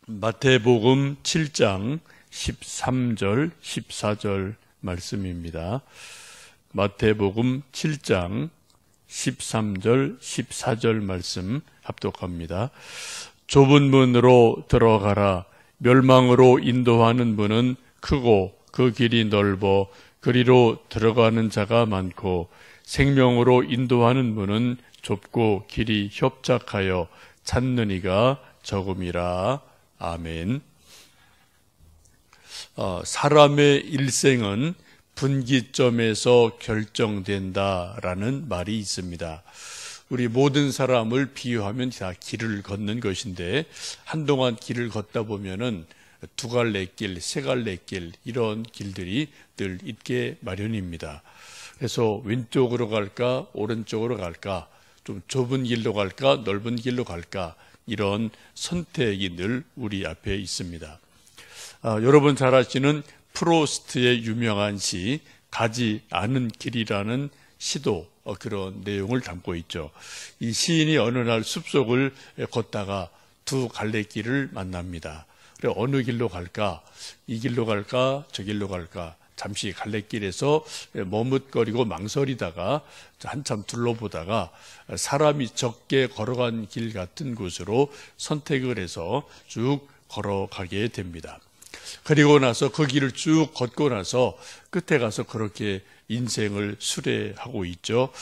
마태복음 7장 13절, 14절 말씀입니다. 마태복음 7장 13절, 14절 말씀 합독합니다. 좁은 문으로 들어가라. 멸망으로 인도하는 문은 크고 그 길이 넓어 그리로 들어가는 자가 많고, 생명으로 인도하는 문은 좁고 길이 협착하여 찾는 이가 적음이라. 아멘. 사람의 일생은 분기점에서 결정된다라는 말이 있습니다. 우리 모든 사람을 비유하면 다 길을 걷는 것인데, 한동안 길을 걷다 보면은 두 갈래 길, 세 갈래 길, 이런 길들이 늘 있게 마련입니다. 그래서 왼쪽으로 갈까, 오른쪽으로 갈까, 좀 좁은 길로 갈까, 넓은 길로 갈까, 이런 선택이 늘 우리 앞에 있습니다. 여러분 잘 아시는 프로스트의 유명한 시 가지 않은 길이라는 시도 그런 내용을 담고 있죠. 이 시인이 어느 날 숲속을 걷다가 두 갈래길을 만납니다. 그래, 어느 길로 갈까? 이 길로 갈까? 저 길로 갈까? 잠시 갈래길에서 머뭇거리고 망설이다가 한참 둘러보다가 사람이 적게 걸어간 길 같은 곳으로 선택을 해서 쭉 걸어가게 됩니다. 그리고 나서 그 길을 쭉 걷고 나서 끝에 가서 그렇게 인생을 수레하고 있죠.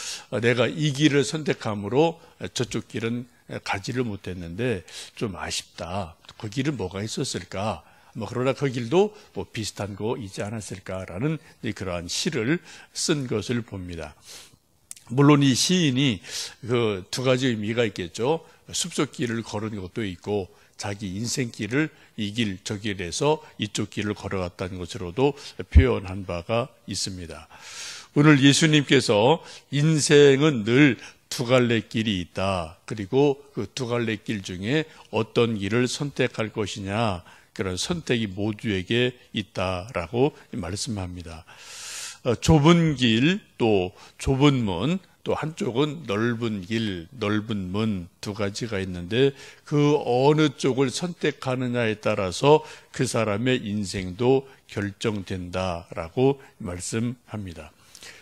내가 이 길을 선택함으로 저쪽 길은 가지를 못했는데 좀 아쉽다. 그 길은 뭐가 있었을까? 그러나 그 길도 비슷한 거 있지 않았을까라는 그러한 시를 쓴 것을 봅니다. 물론 이 시인이 그 두 가지 의미가 있겠죠. 숲속 길을 걸은 것도 있고, 자기 인생길을 이 길, 저 길에서 이쪽 길을 걸어갔다는 것으로도 표현한 바가 있습니다. 오늘 예수님께서 인생은 늘 두 갈래 길이 있다. 그리고 그 두 갈래 길 중에 어떤 길을 선택할 것이냐, 그런 선택이 모두에게 있다라고 말씀합니다. 좁은 길, 또 좁은 문, 또 한쪽은 넓은 길, 넓은 문, 두 가지가 있는데 그 어느 쪽을 선택하느냐에 따라서 그 사람의 인생도 결정된다라고 말씀합니다.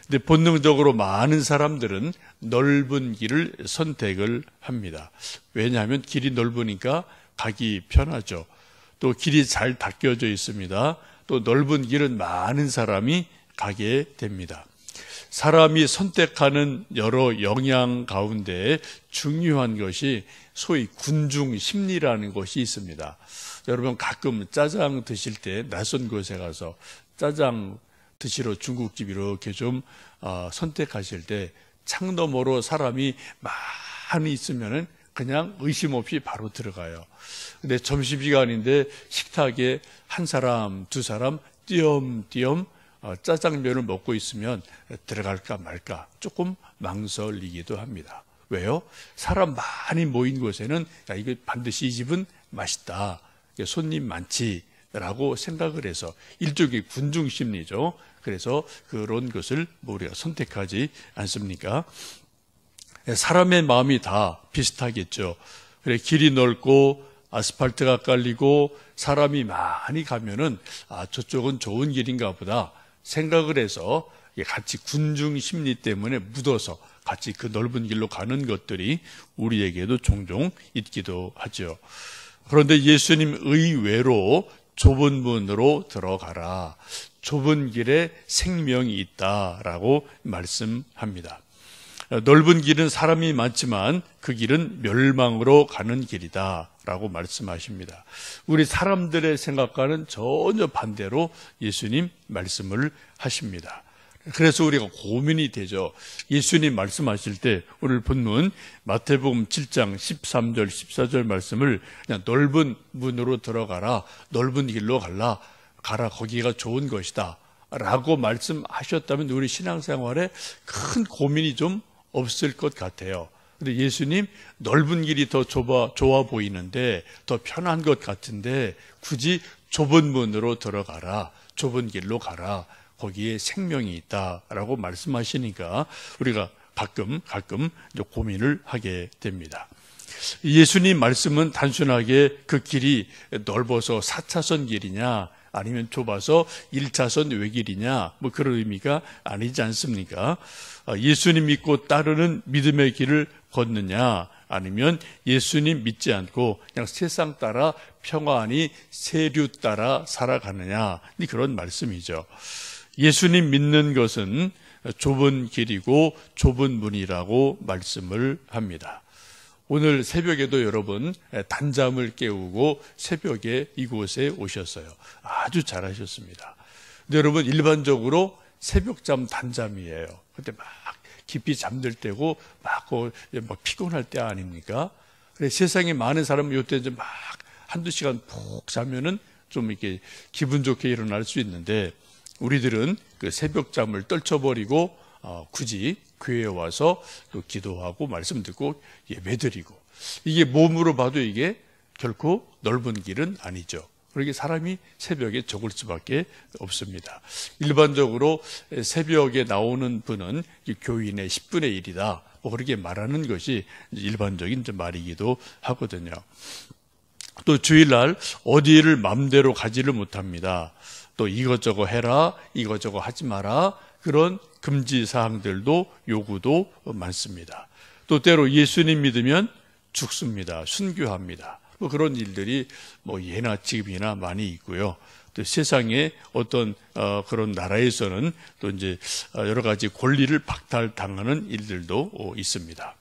근데 본능적으로 많은 사람들은 넓은 길을 선택을 합니다. 왜냐하면 길이 넓으니까 가기 편하죠. 또 길이 잘 닦여져 있습니다. 또 넓은 길은 많은 사람이 가게 됩니다. 사람이 선택하는 여러 영향 가운데 중요한 것이 소위 군중 심리라는 것이 있습니다. 여러분 가끔 짜장 드실 때 낯선 곳에 가서 짜장 드시러 중국집 이렇게 좀 선택하실 때 창너머로 사람이 많이 있으면은 그냥 의심 없이 바로 들어가요. 근데 점심시간인데 식탁에 한 사람, 두 사람 띄엄띄엄 짜장면을 먹고 있으면 들어갈까 말까 조금 망설이기도 합니다. 왜요? 사람 많이 모인 곳에는 야, 이거 반드시 이 집은 맛있다, 손님 많지라고 생각을 해서 일종의 군중 심리죠. 그래서 그런 것을 우리가 선택하지 않습니까? 사람의 마음이 다 비슷하겠죠. 그래, 길이 넓고 아스팔트가 깔리고 사람이 많이 가면은 저쪽은 좋은 길인가 보다 생각을 해서 같이 군중 심리 때문에 묻어서 같이 그 넓은 길로 가는 것들이 우리에게도 종종 있기도 하죠. 그런데 예수님 의외로 좁은 문으로 들어가라. 좁은 길에 생명이 있다라고 말씀합니다. 넓은 길은 사람이 많지만 그 길은 멸망으로 가는 길이다 라고 말씀하십니다. 우리 사람들의 생각과는 전혀 반대로 예수님 말씀을 하십니다. 그래서 우리가 고민이 되죠. 예수님 말씀하실 때 오늘 본문 마태복음 7장 13절 14절 말씀을 그냥 넓은 문으로 들어가라, 넓은 길로 가라, 거기가 좋은 것이다 라고 말씀하셨다면 우리 신앙생활에 큰 고민이 좀 없을 것 같아요. 근데 예수님 넓은 길이 더 좋아 보이는데, 더 편한 것 같은데 굳이 좁은 문으로 들어가라, 좁은 길로 가라, 거기에 생명이 있다라고 말씀하시니까 우리가 가끔 고민을 하게 됩니다. 예수님 말씀은 단순하게 그 길이 넓어서 4차선 길이냐 아니면 좁아서 1차선 외길이냐 뭐 그런 의미가 아니지 않습니까? 예수님 믿고 따르는 믿음의 길을 걷느냐 아니면 예수님 믿지 않고 그냥 세상 따라 평안히 세류 따라 살아가느냐 그런 말씀이죠. 예수님 믿는 것은 좁은 길이고 좁은 문이라고 말씀을 합니다. 오늘 새벽에도 여러분 단잠을 깨우고 새벽에 이곳에 오셨어요. 아주 잘하셨습니다. 근데 여러분 일반적으로 새벽잠 단잠이에요. 그때 막 깊이 잠들 때고 막 피곤할 때 아닙니까? 그래 세상에 많은 사람은 이때 좀 막 한두 시간 푹 자면은 좀 이렇게 기분 좋게 일어날 수 있는데 우리들은 그 새벽잠을 떨쳐버리고 굳이 교회에 와서 또 기도하고 말씀 듣고 예배드리고 이게 몸으로 봐도 이게 결코 넓은 길은 아니죠. 그러게 사람이 새벽에 적을 수밖에 없습니다. 일반적으로 새벽에 나오는 분은 교인의 10분의 1이다. 뭐 그렇게 말하는 것이 일반적인 말이기도 하거든요. 또 주일날 어디를 마음대로 가지를 못합니다. 또 이것저것 해라, 이것저것 하지 마라 그런 금지 사항들도 요구도 많습니다. 또 때로 예수님 믿으면 죽습니다. 순교합니다. 뭐 그런 일들이 뭐 예나 지금이나 많이 있고요. 또 세상에 어떤 그런 나라에서는 또 이제 여러 가지 권리를 박탈당하는 일들도 있습니다.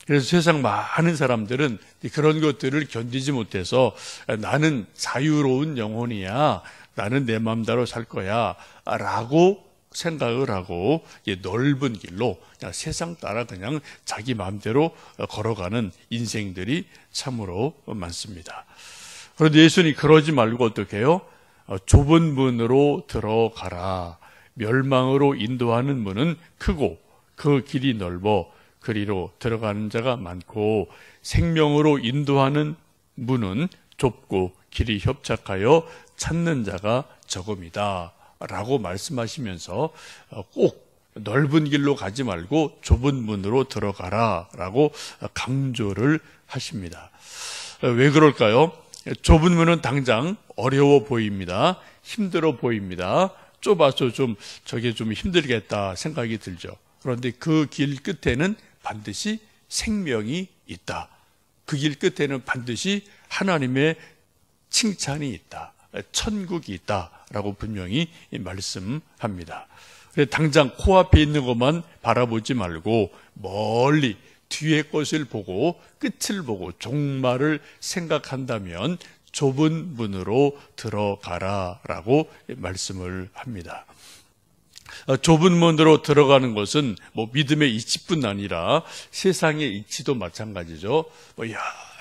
그래서 세상 많은 사람들은 그런 것들을 견디지 못해서 나는 자유로운 영혼이야. 나는 내 마음대로 살 거야. 라고 생각을 하고 넓은 길로 그냥 세상 따라 그냥 자기 마음대로 걸어가는 인생들이 참으로 많습니다. 그런데 예수님이 그러지 말고 어떻게 해요? 좁은 문으로 들어가라. 멸망으로 인도하는 문은 크고 그 길이 넓어 그리로 들어가는 자가 많고 생명으로 인도하는 문은 좁고 길이 협착하여 찾는 자가 적음이다 라고 말씀하시면서 꼭 넓은 길로 가지 말고 좁은 문으로 들어가라 라고 강조를 하십니다. 왜 그럴까요? 좁은 문은 당장 어려워 보입니다. 힘들어 보입니다. 좁아서 저게 좀 힘들겠다 생각이 들죠. 그런데 그 길 끝에는 반드시 생명이 있다. 그 길 끝에는 반드시 하나님의 칭찬이 있다. 천국이 있다라고 분명히 말씀합니다. 당장 코앞에 있는 것만 바라보지 말고 멀리 뒤의 것을 보고 끝을 보고 종말을 생각한다면 좁은 문으로 들어가라라고 말씀을 합니다. 좁은 문으로 들어가는 것은 뭐 믿음의 이치뿐 아니라 세상의 이치도 마찬가지죠.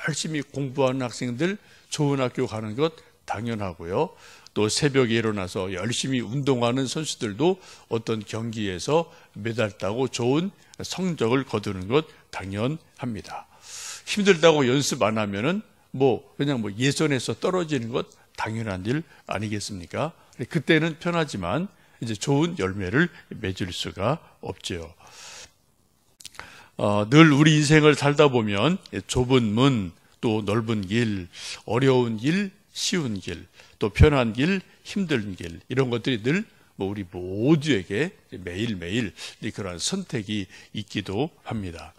열심히 공부하는 학생들 좋은 학교 가는 것 당연하고요. 또 새벽에 일어나서 열심히 운동하는 선수들도 어떤 경기에서 메달 따고 좋은 성적을 거두는 것 당연합니다. 힘들다고 연습 안 하면은 그냥 예선에서 떨어지는 것 당연한 일 아니겠습니까? 그때는 편하지만 이제 좋은 열매를 맺을 수가 없죠. 늘 우리 인생을 살다 보면 좁은 문, 또 넓은 길, 어려운 길, 쉬운 길, 또 편한 길, 힘든 길 이런 것들이 늘 우리 모두에게 매일매일 그러한 선택이 있기도 합니다.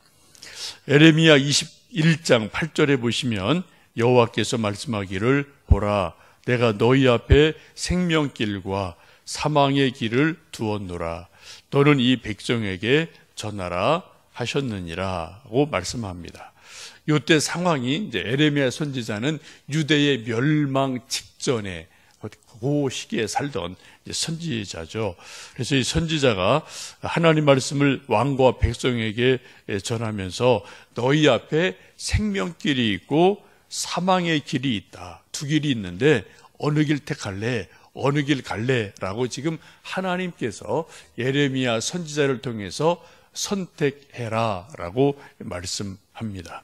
에레미야 21장 8절에 보시면 여호와께서 말씀하기를 보라 내가 너희 앞에 생명길과 사망의 길을 두었노라 너는 이 백성에게 전하라 하셨느니라고 말씀합니다. 이때 상황이 이제 에레미야 선지자는 유대의 멸망 직전에 그 시기에 살던 선지자죠. 그래서 이 선지자가 하나님 말씀을 왕과 백성에게 전하면서 너희 앞에 생명길이 있고 사망의 길이 있다. 두 길이 있는데 어느 길 택할래? 어느 길 갈래? 라고 지금 하나님께서 예레미야 선지자를 통해서 선택해라 라고 말씀합니다.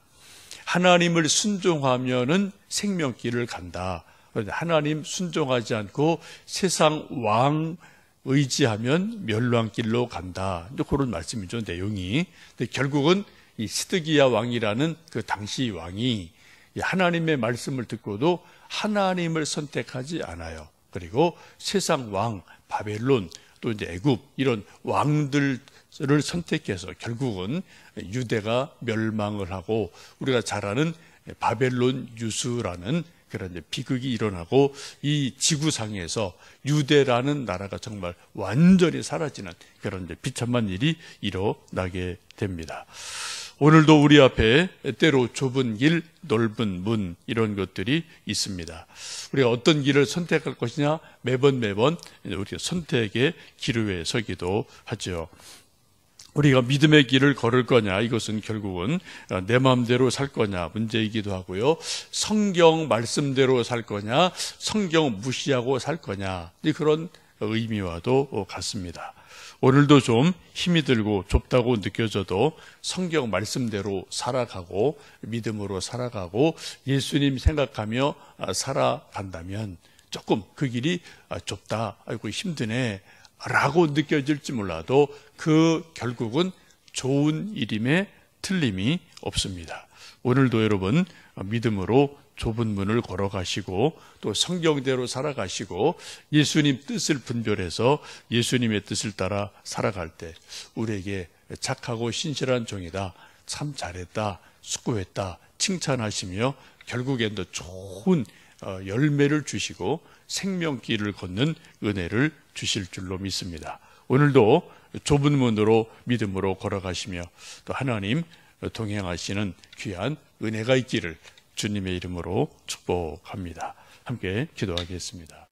하나님을 순종하면은 생명길을 간다. 그런데 하나님 순종하지 않고 세상 왕 의지하면 멸망길로 간다. 그런 말씀이죠, 내용이. 근데 결국은 이 시드기야 왕이라는 그 당시 왕이 하나님의 말씀을 듣고도 하나님을 선택하지 않아요. 그리고 세상 왕, 바벨론, 또 이제 애굽 이런 왕들을 선택해서 결국은 유대가 멸망을 하고 우리가 잘 아는 바벨론 유수라는 그런 이제 비극이 일어나고 이 지구상에서 유대라는 나라가 정말 완전히 사라지는 그런 이제 비참한 일이 일어나게 됩니다. 오늘도 우리 앞에 때로 좁은 길, 넓은 문 이런 것들이 있습니다. 우리가 어떤 길을 선택할 것이냐 매번 우리가 선택의 기로에 서기도 하죠. 우리가 믿음의 길을 걸을 거냐 이것은 결국은 내 마음대로 살 거냐 문제이기도 하고요. 성경 말씀대로 살 거냐 성경 무시하고 살 거냐 그런 의미와도 같습니다. 오늘도 좀 힘이 들고 좁다고 느껴져도 성경 말씀대로 살아가고 믿음으로 살아가고 예수님 생각하며 살아간다면 조금 그 길이 좁다, 아이고 힘드네 라고 느껴질지 몰라도 그 결국은 좋은 일임에 틀림이 없습니다. 오늘도 여러분 믿음으로 좁은 문을 걸어가시고 또 성경대로 살아가시고 예수님 뜻을 분별해서 예수님의 뜻을 따라 살아갈 때 우리에게 착하고 신실한 종이다, 참 잘했다, 수고했다 칭찬하시며 결국엔 더 좋은 열매를 주시고 생명길을 걷는 은혜를 주실 줄로 믿습니다. 오늘도 좁은 문으로 믿음으로 걸어가시며 또 하나님 동행하시는 귀한 은혜가 있기를 주님의 이름으로 축복합니다. 함께 기도하겠습니다.